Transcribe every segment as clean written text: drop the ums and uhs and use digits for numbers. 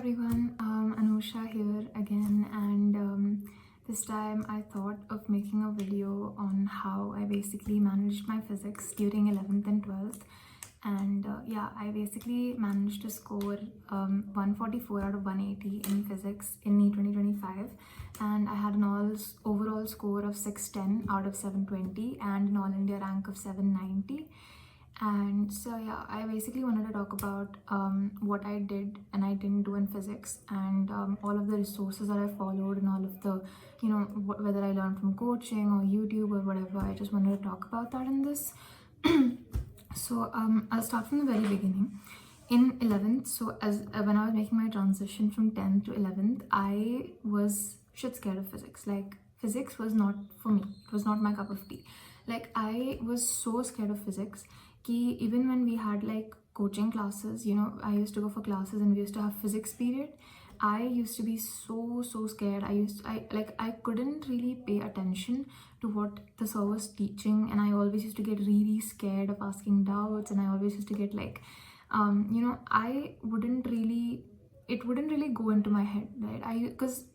everyone, Anusha here again, and this time I thought of making a video on how I basically managed my physics during 11th and 12th. And yeah, I basically managed to score 144 out of 180 in physics in NEET 2025, and I had an overall score of 610 out of 720 and an All India rank of 790. And so yeah, I basically wanted to talk about what I did and I didn't do in physics, and all of the resources that I followed, and all of the, whether I learned from coaching or YouTube or whatever. I just wanted to talk about that in this. So I'll start from the very beginning. In 11th, so as when I was making my transition from 10th to 11th, I was shit scared of physics. Like, physics was not for me. It was not my cup of tea. Like, I was so scared of physics ki even when we had like coaching classes, I used to go for classes and we used to have physics period. I used to be so scared. I couldn't really pay attention to what the sir was teaching, and I always used to get really scared of asking doubts, and I always used to get like I wouldn't really, it wouldn't really go into my head, right? Because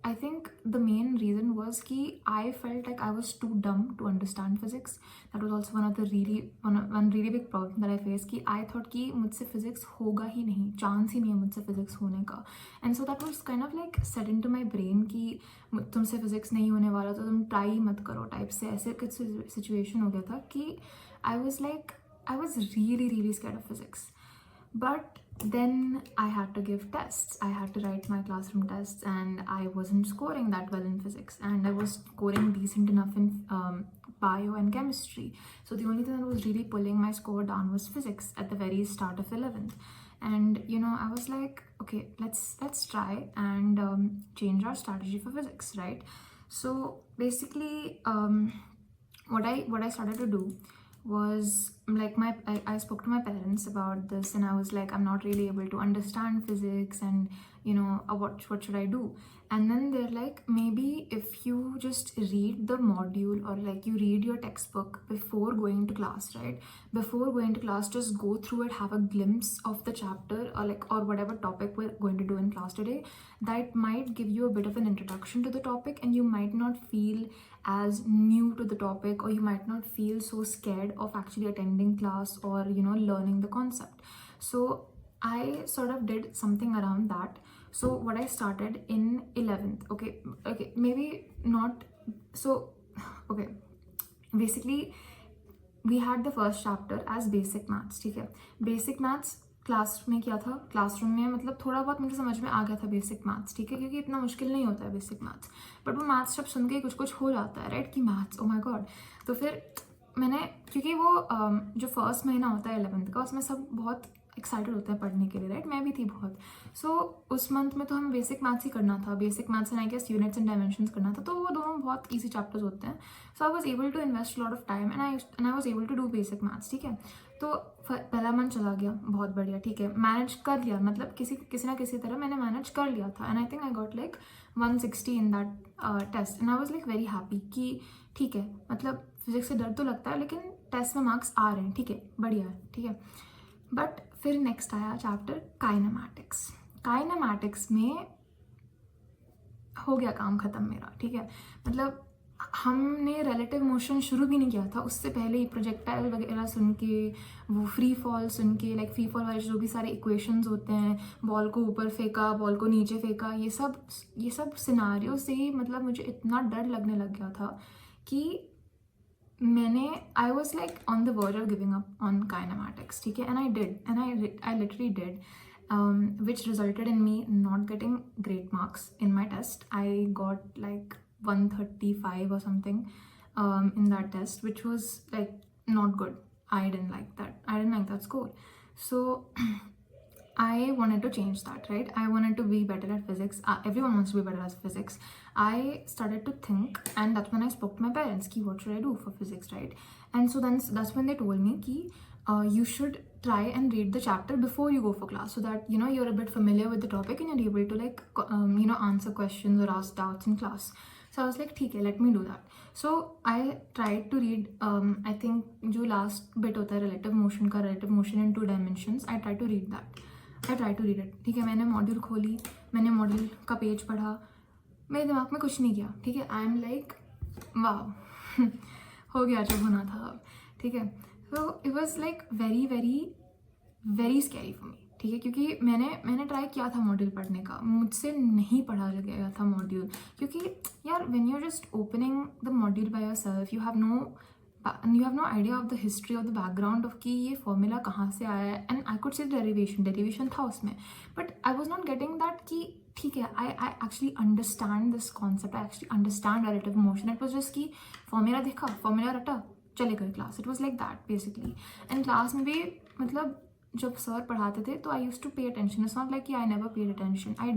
I think the main reason was कि I felt like I was too dumb to understand physics. That was also one really big problem that I faced, कि I thought कि मुझसे physics होगा ही नहीं, chance ही नहीं है मुझसे physics होने का. And so that was kind of like set into my brain कि तुमसे physics नहीं होने वाला तो तुम try ही मत करो type से. ऐसे कुछ situation हो गया था कि I was really scared of physics. But then I had to give tests. I had to write my classroom tests, and I wasn't scoring that well in physics, and I was scoring decent enough in bio and chemistry. So the only thing that was really pulling my score down was physics at the very start of 11th. And I was like, okay, let's try and change our strategy for physics, right? So basically, what I started to do was like I spoke to my parents about this, and I was like, I'm not really able to understand physics, and what should I do? And then they're like, maybe if you just read the module, or like you read your textbook before going to class, right? Before going to class, just go through it, have a glimpse of the chapter, or whatever topic we're going to do in class today. That might give you a bit of an introduction to the topic, and you might not feel as new to the topic, or you might not feel so scared of actually attending class or learning the concept. So I sort of did something around that. So what I started in 11th, okay, maybe not so, okay, basically we had the first chapter as basic maths. ठीक है, basic maths class में किया था. Classroom में मतलब थोड़ा बहुत मुझे समझ में आ गया था बेसिक मैथ्स, ठीक है, क्योंकि इतना मुश्किल नहीं होता है बेसिक मैथ्स. बट वो मैथ्स जब सुन के कुछ हो जाता है, राइट, कि मैथ्स, ओ माय गॉड. तो फिर मैंने, क्योंकि वो जो फर्स्ट महीना होता है 11th का, उसमें सब बहुत एक्साइटेड होते हैं पढ़ने के लिए, राइट, मैं भी थी बहुत. सो उस मंथ में तो हमें बेसिक मैथ्स ही करना था. Basic maths and I guess units and dimensions करना था. तो वो दोनों बहुत ईजी चैप्टर्स होते हैं. So I was able to invest lot of time, and I was able to do basic maths, ठीक है. तो पहला मंथ चला गया, बहुत बढ़िया, ठीक है, मैनेज कर लिया, मतलब किसी ना किसी तरह मैंने मैनेज कर लिया था. And I think I got like 160 in that test, and I was like very happy कि ठीक है, मतलब फिजिक्स से डर तो लगता है लेकिन टेस्ट में मार्क्स आ रहे हैं, ठीक है, बढ़िया है, ठीक है. बट फिर नेक्स्ट आया चैप्टर काइनेमैटिक्स. काइनेमैटिक्स में हो गया काम ख़त्म मेरा, ठीक है. मतलब हमने रिलेटिव मोशन शुरू भी नहीं किया था, उससे पहले ही प्रोजेक्टाइल वगैरह सुन के, वो फ्री फॉल सुन के, लाइक फ्री फॉल वाले जो भी सारे इक्वेशंस होते हैं, बॉल को ऊपर फेंका, बॉल को नीचे फेंका, ये सब सिनारियो से ही मतलब मुझे इतना डर लगने लग गया था कि I was like on the verge of giving up on kinematics, ठीक है. And I did, and I literally did, which resulted in me not getting great marks in my test. I got like 135 or something in that test, which was like not good. I didn't like that score. So I wanted to change that, right? I wanted to be better at physics. Everyone wants to be better at physics. I started to think, and that's when I spoke to my parents, ki what should I do for physics, right? And so then that's when they told me ki you should try and read the chapter before you go for class, so that you're a bit familiar with the topic and you're able to like answer questions or ask doubts in class. So I was like, ठीक है, let me do that. So I tried to read, I think जो last bit होता है relative motion का, relative motion in 2 dimensions, I tried to read that. I try to read it, ठीक है। मैंने module खोली, मैंने मॉड्यूल का पेज पढ़ा, मेरे दिमाग में कुछ नहीं किया, ठीक है। आई एम लाइक वाह हो गया जो होना था अब, ठीक है। So it was like very very very scary for me, ठीक है, क्योंकि मैंने ट्राई किया था मॉड्यूल पढ़ने का, मुझसे नहीं पढ़ा गया था मॉड्यूल, क्योंकि यार when you are just opening the module by yourself, you have no idea of the history of the background of कि ये फॉर्मूला कहाँ से आया है, and I could see derivation था उसमें, but I was not getting that कि ठीक है, I actually understand this concept, I actually understand relative motion. It was just कि फॉर्मूला देखा, फॉर्मूला रटा, चले गए class. It was like that basically. And class में भी मतलब जब सर पढ़ाते थे तो I use to pay attention, it's not like I never paid attention, I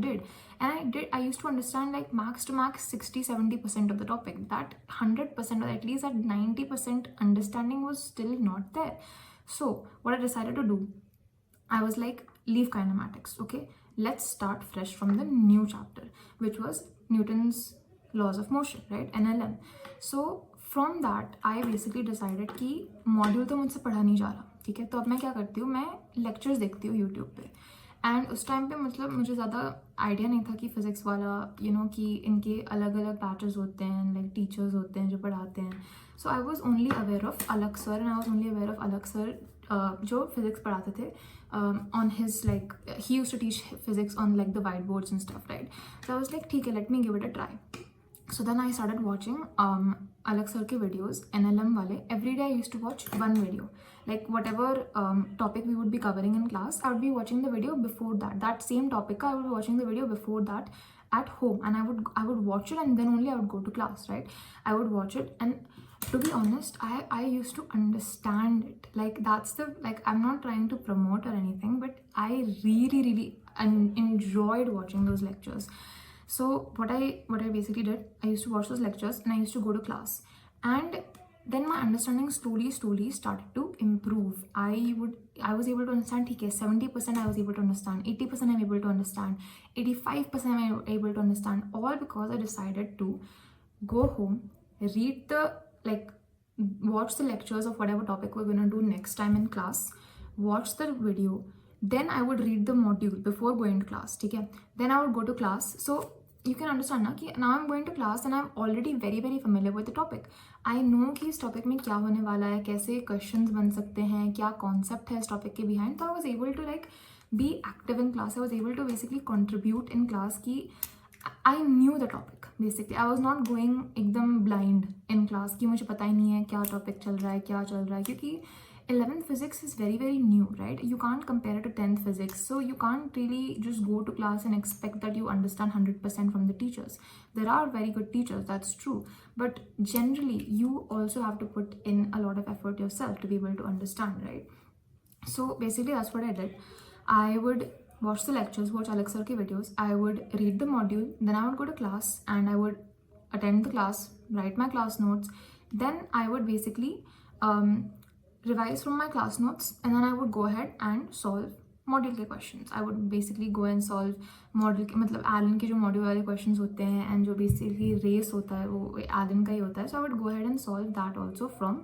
use to understand like max to max 60-70% of the topic. That 100% or at least that 90% understanding was still not there. So what I decided to do, I was like, leave kinematics, okay, let's start fresh from the new chapter, which was Newton's laws of motion, right, NLM. So from that I basically decided कि module तो मुझसे पढ़ा नहीं जा रहा, ठीक है, तो अब मैं क्या करती हूँ, मैं लेक्चर्स देखती हूँ यूट्यूब पे। एंड उस टाइम पे मतलब मुझे ज़्यादा आइडिया नहीं था कि फिज़िक्स वाला कि इनके अलग अलग बैचेस होते हैं, लाइक टीचर्स होते हैं जो पढ़ाते हैं। So I was only aware of अलग sir, and I was only aware of अलग सर जो फिज़िक्स पढ़ाते थे on his like he used to teach physics on like the white boards and stuff, right. So I was like ठीक है, let me give it a try. So then I started watching Alak sir ke videos, NLM wale. Every day I used to watch one video. Like whatever topic we would be covering in class, I would be watching the video before that. That same topic, I would be watching the video before that at home, and I would watch it, and then only I would go to class, right? I would watch it, and to be honest, I used to understand it. Like that's the, like, I'm not trying to promote or anything, but I really enjoyed watching those lectures. So what I basically did, I used to watch those lectures and I used to go to class, and then my understanding slowly started to improve. I was able to understand, okay, 70% I was able to understand, 80% I'm able to understand, 85% I'm able to understand, all because I decided to go home, read the, like, watch the lectures of whatever topic we're going to do next time in class, watch the video, then I would read the module before going to class, okay, then I would go to class. So you can understand ना कि now I'm going to class and I'm already very familiar with the topic. I know कि इस topic में क्या होने वाला है, कैसे questions बन सकते हैं, क्या concept है इस topic के behind. तो I was able to like be active in class. I was able to basically contribute in class कि I knew the topic basically. I was not going एकदम blind in class कि मुझे पता ही नहीं है क्या topic चल रहा है, क्या चल रहा है, क्योंकि 11th physics is very new, right? You can't compare it to 10th physics, so you can't really just go to class and expect that you understand 100% from the teachers. There are very good teachers, that's true, but generally you also have to put in a lot of effort yourself to be able to understand, right? So basically that's what I did. I would watch the lectures, watch Alak sir ke videos, I would read the module, then I would go to class and I would attend the class, write my class notes, then I would basically revise from my class notes, and then I would go ahead and solve module के questions. I would basically go and solve module के, मतलब Elon के जो module वाले questions होते हैं and जो basically race होता है वो एलन का ही होता है. So I would go ahead and solve that also from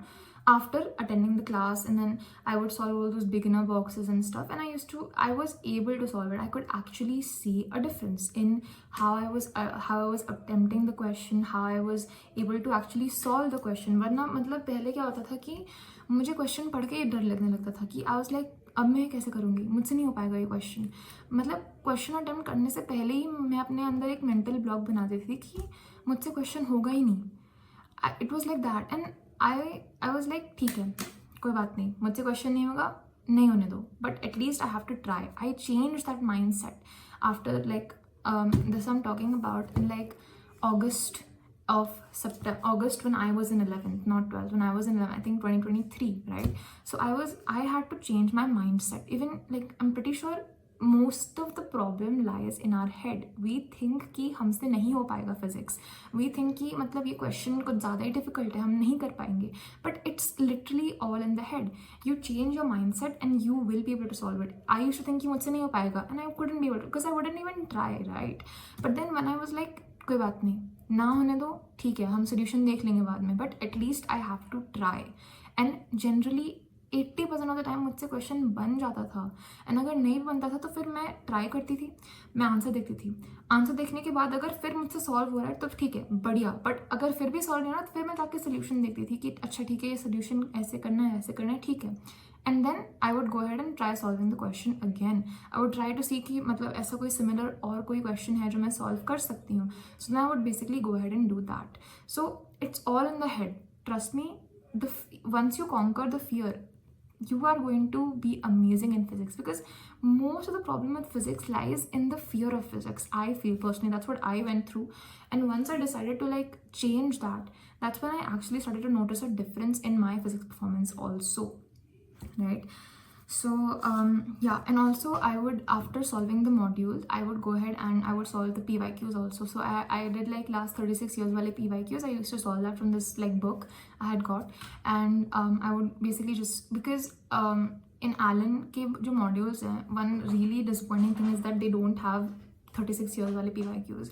after attending the class, and then I would solve all those beginner boxes and stuff, and I was able to solve it. I could actually see a difference in how I was attempting the question, how I was able to actually solve the question. वरना मतलब पहले क्या होता था कि मुझे question पढ़ के डर लगने लगता था कि आई वाज लाइक अब मैं कैसे करूँगी, मुझसे नहीं हो पाएगा ये क्वेश्चन. मतलब क्वेश्चन अटेम्प्ट करने से पहले ही मैं अपने अंदर एक मेंटल ब्लॉक बना देती थी कि मुझसे क्वेश्चन होगा ही नहीं. It was like that, and I was like ठीक है, कोई बात नहीं, मुझसे क्वेश्चन नहीं होगा, नहीं होने दो, but at least I have to try. I change that mind set after like this I am talking about in like August when I was in 11th, not 12th, when I was in 11th, I think 2023, right? So I had to change my mindset. Even like I'm pretty sure most of the problem lies in our head. We think कि हमसे नहीं हो पाएगा physics. We think कि मतलब ये question कुछ ज़्यादा ही difficult है, हम नहीं कर पाएंगे. But it's literally all in the head. You change your mindset and you will be able to solve it. I used to think कि मुझसे नहीं हो पाएगा, and I couldn't be able to because I wouldn't even try, right? But then when I was like कोई बात नहीं, ना होने दो, ठीक है, हम सोल्यूशन देख लेंगे बाद में, but at least I have to try. And generally 80% of the time मुझसे क्वेश्चन बन जाता था, एंड अगर नहीं बनता था तो फिर मैं ट्राई करती थी, मैं आंसर देखती थी, आंसर देखने के बाद अगर फिर मुझसे सॉल्व हो रहा है तो ठीक है, बढ़िया, बट अगर फिर भी सॉल्व नहीं हो रहा तो फिर मैं जाके सोल्यूशन देखती थी कि अच्छा ठीक है, ये सोल्यूशन ऐसे करना है, ऐसे करना है, ठीक है, and then I would go ahead and try solving the question again. I would try to see कि मतलब ऐसा कोई सिमिलर और कोई क्वेश्चन है जो मैं सॉल्व कर सकती हूँ, so I would basically go ahead and do that. So it's all in the head, trust me, once you conquer the fear, you are going to be amazing in physics, because most of the problem with physics lies in the fear of physics. I feel personally that's what I went through, and once I decided to like change that, that's when I actually started to notice a difference in my physics performance also, right? So yeah, and also I would, after solving the modules, I would go ahead and I would solve the PYQs also. So I did like last 36 years wale PYQs. I used to solve that from this like book I had got, and I would basically just, because in Allen ke jo modules hain, one really disappointing thing is that they don't have 36 years wale PYQs.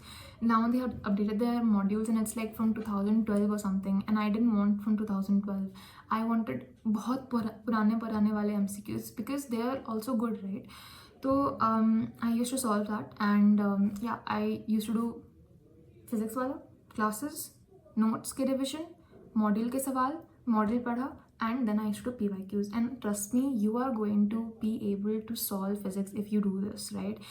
Now they have updated their modules and it's like from 2012 or something, and I didn't want from 2012. I wanted बहुत पुराने वाले MCQs because they are also good, right? So I used to solve that, and yeah, I used to do physics वाला classes, notes के revision, module के सवाल, module पढ़ा, and then I used to do PYQs. And trust me, you are going to be able to solve physics if you do this, right?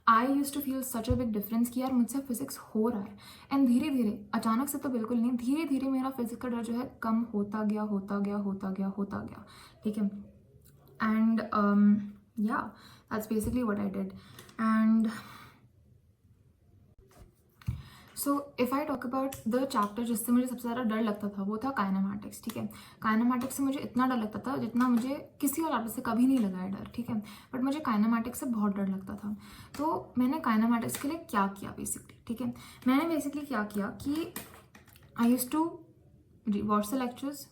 I use to feel such a big difference कि यार मुझसे physics हो रहा है, and धीरे धीरे, अचानक से तो बिल्कुल नहीं, धीरे धीरे मेरा फिजिक्स का डर जो है कम होता गया, ठीक है। एंड या that's basically what I did. And so if I talk about the chapter जिससे मुझे सबसे ज़्यादा डर लगता था, वो था काइनेमैटिक्स, ठीक है। काइनेमैटिक्स से मुझे इतना डर लगता था जितना मुझे किसी और चैप्टर से कभी नहीं लगा है डर, ठीक है, बट मुझे काइनेमैटिक्स से बहुत डर लगता था। तो मैंने काइनेमैटिक्स के लिए क्या किया बेसिकली, ठीक है, मैंने बेसिकली क्या किया कि I used to watch the lectures,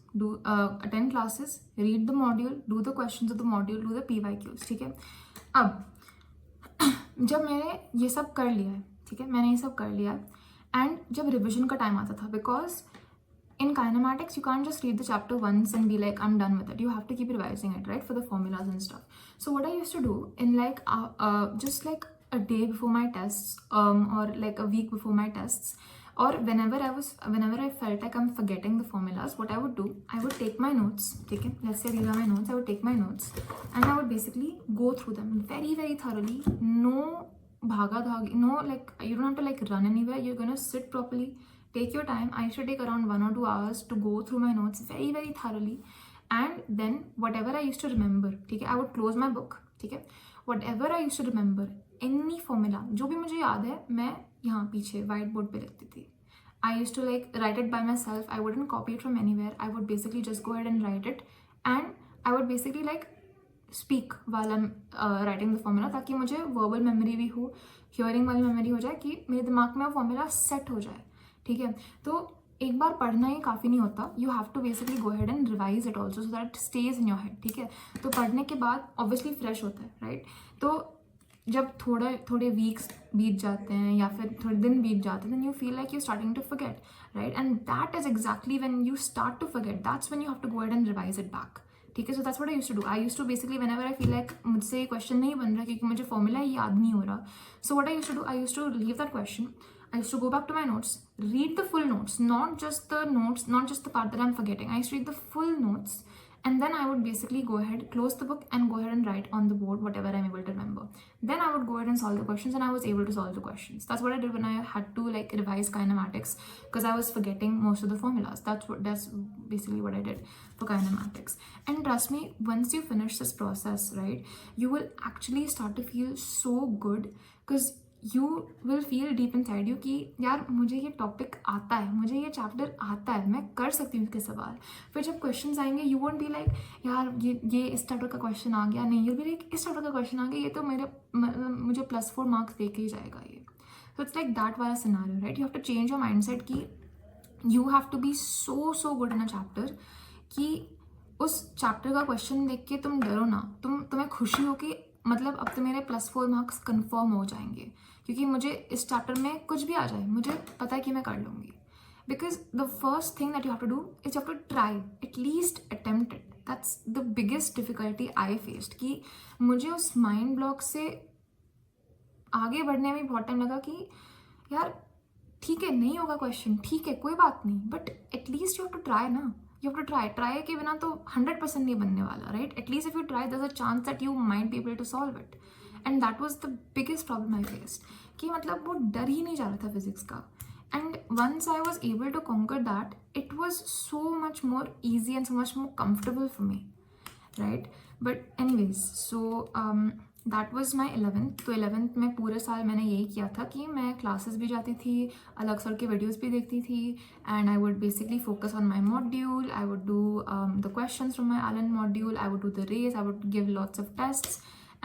attend classes, read the module, do the questions of the module, do the PYQs, ठीक है। अब जब मैंने ये सब कर लिया है, ठीक है, मैंने ये सब कर लिया है, एंड जब रिविजन का टाइम आता था, because in kinematics you can't just read the chapter once and be like I'm done with it, you have to keep revising it, right, for the formulas and stuff. So what I used to do in like just like a day before my tests, or like a week before my tests, or whenever I felt like I'm forgetting the formulas, what I would do, I would take my notes, okay, let's say these are my notes, I would take my notes and I would basically go through them very very thoroughly. No bhaga dhagi, no, like you don't have to like run anywhere, you're gonna sit properly, take your time. I used to take around 1 or 2 hours to go through my notes very very thoroughly, and then whatever I used to remember, ठीक है, I would close my book, ठीक है, whatever I used to remember, any formula जो भी मुझे याद है, मैं यहाँ पीछे white board पे लिखती थी. I used to like write it by myself. I wouldn't copy it from anywhere. I would basically just go ahead and write it, and I would basically like speak while I'm writing the formula, ताकि मुझे verbal memory भी हो, hearing वाली memory हो जाए, कि मेरे दिमाग में वो formula set हो जाए, ठीक है। तो एक बार पढ़ना ही काफ़ी नहीं होता, you have to basically go head and revise it also so that stage in your head, ठीक है। तो पढ़ने के बाद ऑब्वियसली फ्रेश होता है, राइट। तो जब थोड़े वीक्स बीत जाते हैं या फिर थोड़े दिन बीत जाते हैं, then you feel like you starting to forget, right, and that is exactly when you start to forget, that's when you have to go head and revise it back, ठीक है। So that's what I used to do. I used to basically whenever I feel like मुझसे ये question नहीं बन रहा क्योंकि मुझे formula याद नहीं हो रहा, so what I used to do, I used to leave that question, I used to go back to my notes, read the full notes, not just the part that I'm forgetting. I used to read the full notes, and then I would basically go ahead, close the book, and go ahead and write on the board whatever I'm able to remember. Then I would go ahead and solve the questions, and I was able to solve the questions. That's what I did when I had to like revise kinematics, because I was forgetting most of the formulas. That's basically what I did for kinematics. And trust me, once you finish this process, right, you will actually start to feel so good, because you will feel deep in side you कि यार मुझे ये topic आता है, मुझे ये chapter आता है, मैं कर सकती हूँ इसके सवाल। फिर जब क्वेश्चंस आएंगे, यू वोंट बी लाइक यार ये इस चैप्टर का क्वेश्चन आ गया, नहीं, यू बी लाइक इस चैप्टर का क्वेश्चन आ गया, ये तो मुझे +4 मार्क्स दे के ही जाएगा ये। सो इट्स लाइक दैट वाला scenario, right. You have to change your mindset कि you have to be so good in a chapter कि उस चैप्टर का क्वेश्चन देख के तुम डरो ना, तुम्हें खुशी हो कि मतलब अब तो मेरे +4 मार्क्स कन्फर्म हो जाएंगे, क्योंकि मुझे इस चैप्टर में कुछ भी आ जाए, मुझे पता है कि मैं कर लूँगी। Because the first thing that you have to do is you have to try, at least attempt it, that's the biggest difficulty I faced कि मुझे उस माइंड ब्लॉक से आगे बढ़ने में बहुत टाइम लगा कि यार ठीक है, नहीं होगा क्वेश्चन, ठीक है, कोई बात नहीं, but at least you have to try ना, यू हैव टू ट्राई के बिना तो 100% नहीं बनने वाला, right? At least if you try there is a chance that you might be able to solve it. And that was the biggest problem I faced कि मतलब वो डर ही नहीं जा रहा था फिजिक्स का. And once I was able to conquer that, it was so much more easy and so much more comfortable for me, right? But anyways, so that was my 11th. तो 11th में पूरे साल मैंने यही किया था कि मैं क्लासेस भी जाती थी, अलग सर के वीडियोस भी देखती थी, and I would basically focus on my module. I would do the questions from my Allen module. I would do the race. I would give lots of tests.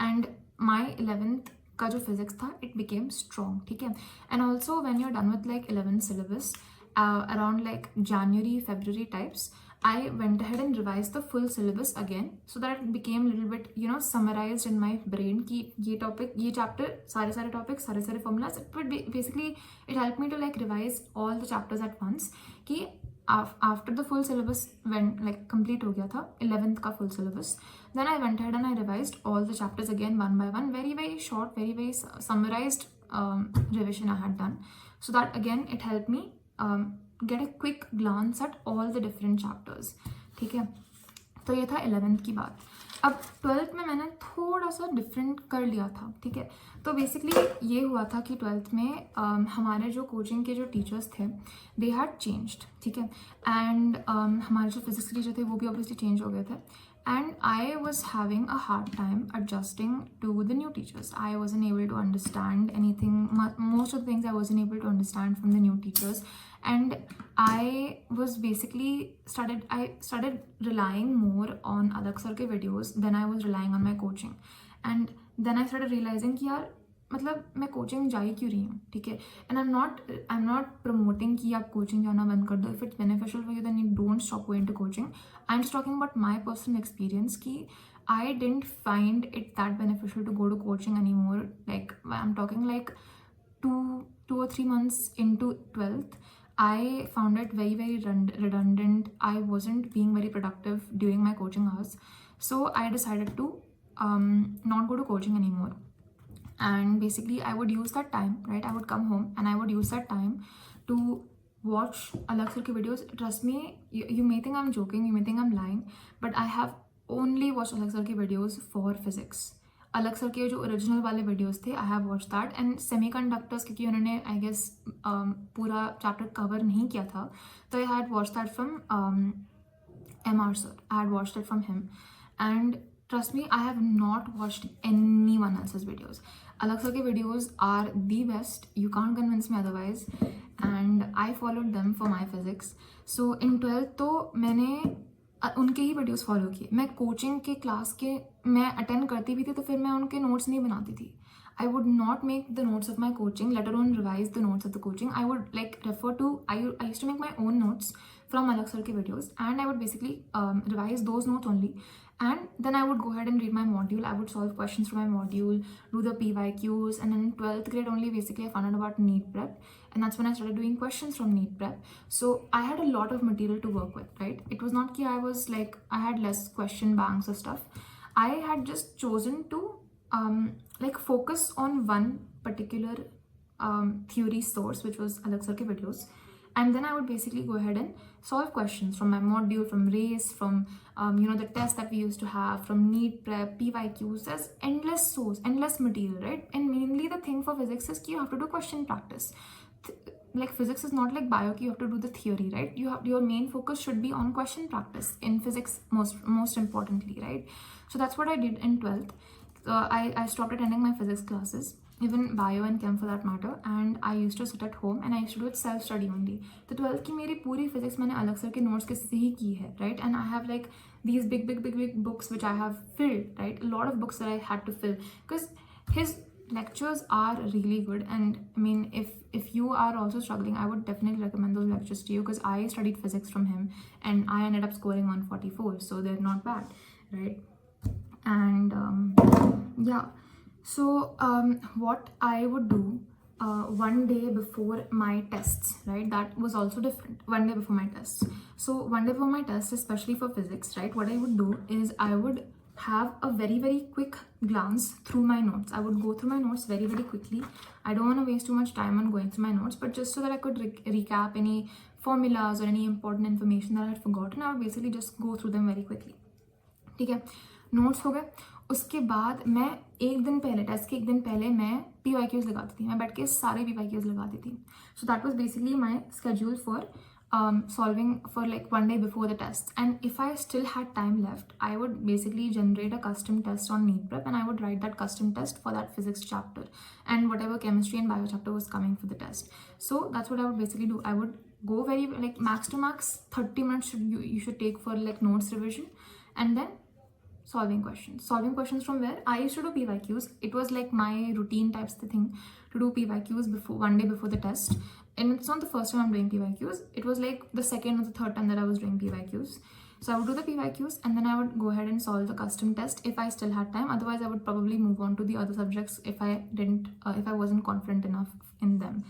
And my 11th का जो physics था it became strong, ठीक है. And also when you are done with like 11th syllabus around like January February types, I went ahead and revised the full syllabus again so that it became a little bit, you know, summarized in my brain कि ये topic, ये chapter, सारे topic, सारे formulas. But basically it helped me to like revise all the chapters at once कि after the full syllabus went like complete हो गया था 11th का full syllabus, then I went ahead and I revised all the chapters again one by one, very short, very summarized revision I had done, so that again it helped me get a quick glance at all the different chapters, ठीक है. तो ये था 11th की बात. अब 12th में मैंने थोड़ा सा डिफरेंट कर लिया था, ठीक है. तो बेसिकली ये हुआ था कि 12th में हमारे जो कोचिंग के जो टीचर्स थे दे हैड चेंज्ड, ठीक है. एंड हमारे जो फिजिक्स टीचर थे वो भी ऑब्वियसली चेंज हो गए थे. And I was having a hard time adjusting to the new teachers. I wasn't able to understand anything. Most of the things I wasn't able to understand from the new teachers. And I was basically started relying more on Alak sir ke videos than I was relying on my coaching. And then I started realizing कि यार मतलब मैं coaching जा ही क्यों रही हूँ, ठीक है. And I am not promoting कि आप कोचिंग जाना बंद कर दो. If it's beneficial for you then you don't stop going to coaching. I am just talking about my personal experience कि I didn't find it that beneficial to go to coaching any more. Like I am talking like 2 or 3 months into 12th, I found it very redundant. I wasn't being very productive during my coaching hours, so I decided to not go to coaching anymore. And basically I would use that time, right? I would come home and I would use that time to watch Alak sir ki videos. Trust me, you may think I'm joking, you may think I'm lying, but I have only watched Alak sir ki videos for physics. अलग sir के जो original वाले videos थे I have watch that. And semiconductors क्योंकि उन्होंने I guess पूरा chapter cover नहीं किया था, तो I had watch that from MR sir. I had watched it from him, and trust me, I have not watched anyone else's videos. Alak sir ke videos are the best. You can't convince me otherwise. And I followed them for my physics. So in 12th तो मैंने उनके ही videos follow किए. मैं coaching के class के मैं attend करती भी थी तो फिर मैं उनके नोट्स नहीं बनाती थी. I would not make the notes of my coaching, let alone revise the notes of the coaching. I would like refer to, I used to make my own notes from Alak sir ke videos, and I would basically revise those notes only. And then I would go ahead and read my module. I would solve questions from my module, do the PYQs, and then in 12th grade only basically I found out about NEET prep, and that's when I started doing questions from NEET prep. So I had a lot of material to work with, right? It was not that I was like, I had less question banks or stuff. I had just chosen to like focus on one particular theory source, which was Alak sir ke videos, and then I would basically go ahead and solve questions from my module, from race, from the tests that we used to have, from NEET prep, PYQs. There's endless material, right? And mainly the thing for physics is you have to do question practice. Like physics is not like bio, you have to do the theory, right? Your main focus should be on question practice in physics, most importantly, right? So that's what I did in 12th. I stopped attending my physics classes, even bio and chem for that matter, and I used to sit at home and I used to do it self-study only. तो 12th की मेरी पूरी physics मैंने अलग sir के notes के से ही की है, right? And I have like these big books which I have filled, right? A lot of books that I had to fill because his lectures are really good. And I mean, if you are also struggling, I would definitely recommend those lectures to you because I studied physics from him and I ended up scoring 144, so they're not bad, right? And yeah, so what I would do one day before my tests, right? That was also different. One day before my tests. So one day before my test, especially for physics, right? What I would do is I would have a very quick glance through my notes. I would go through my notes very quickly. I don't want to waste too much time on going through my notes, but just so that I could recap any formulas or any important information that I had forgotten, I would basically just go through them very quickly. ठीक है, notes हो गए. उसके बाद मैं एक दिन पहले, टेस्ट के एक दिन पहले मैं PYQs लगाती थी. मैं बैठ के सारे PYQs लगाती थी. So that was basically my schedule for solving for like one day before the test. And if I still had time left, I would basically generate a custom test on NeetPrep, and I would write that custom test for that physics chapter and whatever chemistry and bio chapter was coming for the test. So that's what I would basically do. I would go very like max to max 30 minutes you should take for like notes revision, and then solving questions from where I used to do PYQs. It was like my routine types the thing to do PYQs before one day before the test. And it's not the first time I'm doing PYQs. It was like the second or the third time that I was doing PYQs. So I would do the PYQs, and then I would go ahead and solve the custom test if I still had time. Otherwise, I would probably move on to the other subjects if I wasn't confident enough in them.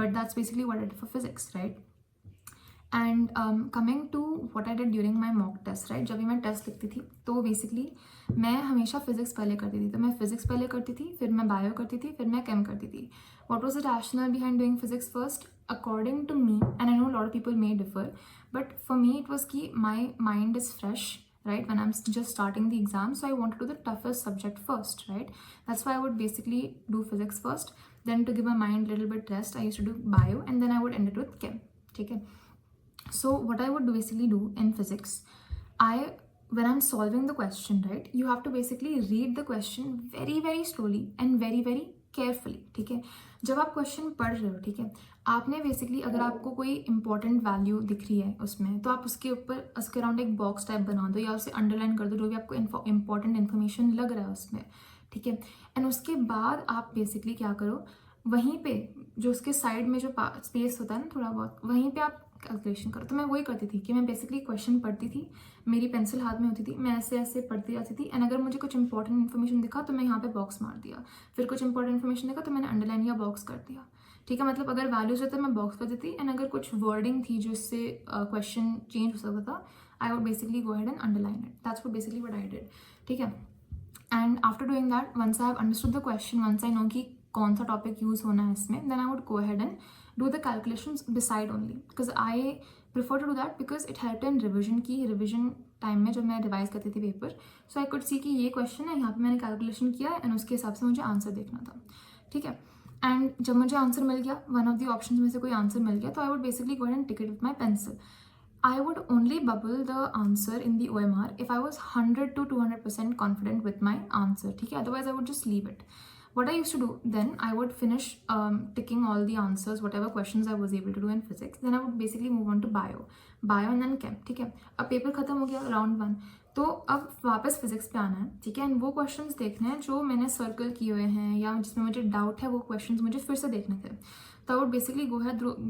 But that's basically what I did for physics, right? And coming to what I did during my mock test, right? जब भी मैं test लिखती थी तो basically मैं हमेशा physics पहले करती थी. तो मैं फिजिक्स पहले करती थी, फिर मैं बायो करती थी, फिर मैं केम करती थी. What was the rationale behind doing physics first? According to me, and I know lot of people may differ, but for me it was कि my mind is fresh, right, when I'm just starting the exam, so I want to do the toughest subject first, right? That's why I would basically do physics first, then to give my mind a little bit rest I used to do bio, and then I would end it with chem. Okay, so what I would basically do in physics, when I'm solving the question, right, you have to basically read the question very slowly and very carefully. ठीक है, जब आप question पढ़ रहे हो, ठीक है, आपने बेसिकली अगर आपको कोई इंपॉर्टेंट वैल्यू दिख रही है उसमें, तो आप उसके ऊपर उसके अराउंड एक बॉक्स टाइप बना दो या उसे अंडरलाइन कर दो, जो भी आपको इंपॉर्टेंट इन्फॉर्मेशन लग रहा है उसमें. ठीक है, एंड उसके बाद आप बेसिकली क्या करो, वहीं पे जो उसके साइड में जो स्पेस होता है ना थोड़ा बहुत, वहीं पे आप कैलकुलेशन करो. तो मैं वही करती थी कि मैं बेसिकली क्वेश्चन पढ़ती थी, मेरी पेंसिल हाथ में होती थी, मैं ऐसे पढ़ती जाती थी, एंड अगर मुझे कुछ इंपॉर्टेंट इन्फॉर्मेशन दिखा तो मैं यहाँ पे बॉक्स मार दिया, फिर कुछ इंपॉर्टेंट इन्फॉर्मेशन दिखा तो मैंने अंडरलाइन या बॉक्स कर दिया. ठीक है, मतलब अगर वैल्यूज होता मैं बॉक्स कर देती, एंड अगर कुछ वर्डिंग थी जिससे क्वेश्चन चेंज हो सकता था, I would basically go ahead and underline it. That's what basically what I did. ठीक है, and after doing that, once I have understood the question, once I know कि कौन सा टॉपिक यूज़ होना है इसमें, then I would go ahead and do the calculations beside only, because I prefer to do that because it helped in revision time में जब मैं revise करती थी paper, so I could see कि ये क्वेश्चन है, यहाँ पे मैंने कैलकुलेशन किया एंड उसके हिसाब से मुझे आंसर देखना था. ठीक है, एंड जब मुझे आंसर मिल गया, वन ऑफ द ऑप्शन में से कोई आंसर मिल गया, तो आई would basically go and tick it with my pencil. I would only bubble the answer in the OMR if I was 100 to 200% confident with my answer. ठीक है, otherwise I would just leave it. What I used to do then, I would finish ticking all the answers, whatever questions I was able to do in physics. Then I would basically move on to bio and then chem. ठीक है, अब paper खत्म हो गया round 1, तो अब वापस physics पे आना है. ठीक है, एंड वो क्वेश्चंस देखने हैं जो मैंने सर्कल किए हुए हैं या जिसमें मुझे डाउट है, वो क्वेश्चंस मुझे फिर से देखने थे. तो आई would basically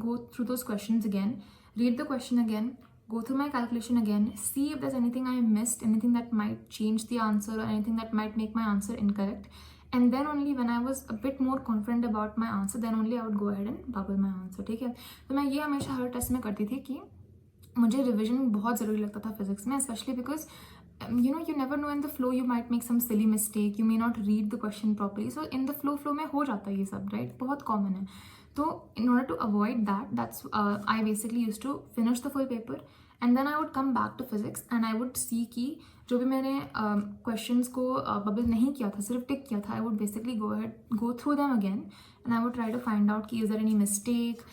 go through those questions again, read the question again, go through my calculation again, see if there's anything I missed, anything that might change the answer or anything that might make my answer incorrect. And then only when I was a bit more confident about my answer, then only I would go ahead and bubble my answer. ठीक है, तो मैं ये हमेशा हर test में करती थी कि मुझे रिविजन बहुत ज़रूरी लगता था फिजिक्स में, specially because you never know in the flow you might make some silly mistake, you may not read the question properly, so in the flow में हो जाता है ये सब, right? बहुत common है. तो in order to avoid that, that's I basically used to finish the full paper, and then I would come back to physics and I would see कि जो भी मैंने क्वेश्चंस को बबल नहीं किया था, सिर्फ टिक किया था, I would basically go through them again and I would try to find out कि is there any mistake,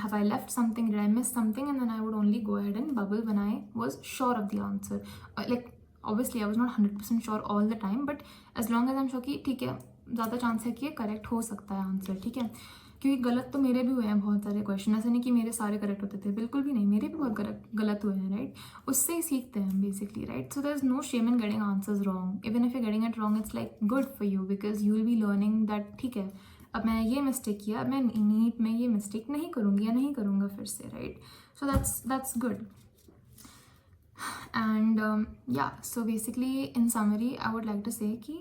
have I left something, did I miss something, and then I would only go ahead and bubble when I was sure of the answer. Like obviously I was not 100% sure all the time, but as long as I'm sure कि ठीक है, ज़्यादा chance है कि ये correct हो सकता है आंसर. ठीक है, क्योंकि गलत तो मेरे भी हुए हैं बहुत सारे क्वेश्चन, ऐसे नहीं कि मेरे सारे करेक्ट होते थे, बिल्कुल भी नहीं, मेरे भी बहुत गलत हुए हैं, राइट? उससे ही सीखते हैं basically, right? So there is no shame in getting answers wrong. Even if you getting it wrong, it's like good for you, because you will be learning that ठीक है, अब मैं ये मिस्टेक किया, अब मैं नीट में ये मिस्टेक नहीं करूँगी या नहीं करूँगा फिर से, right? So that's good. And yeah, so basically in summary I would like to say कि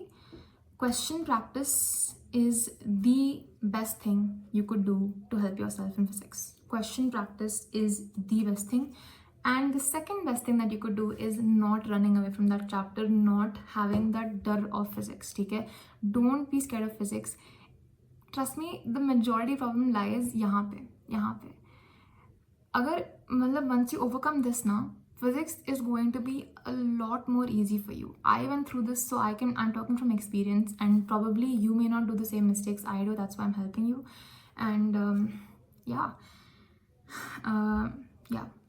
question practice is the best thing you could do to help yourself in physics. Question practice is the best thing. And the second best thing that you could do is not running away from that chapter, not having that dar of physics. Okay? Don't be scared of physics. Trust me, the majority problem lies यहाँ पे. अगर मतलब once you overcome this now, physics is going to be a lot more easy for you. I went through this, so I'm talking from experience, and probably you may not do the same mistakes I do. That's why I'm helping you. And yeah.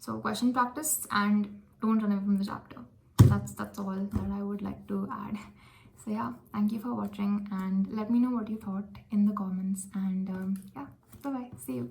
So question practice and don't run away from the chapter. That's all that I would like to add. So yeah, thank you for watching, and let me know what you thought in the comments. And yeah, bye bye. See you.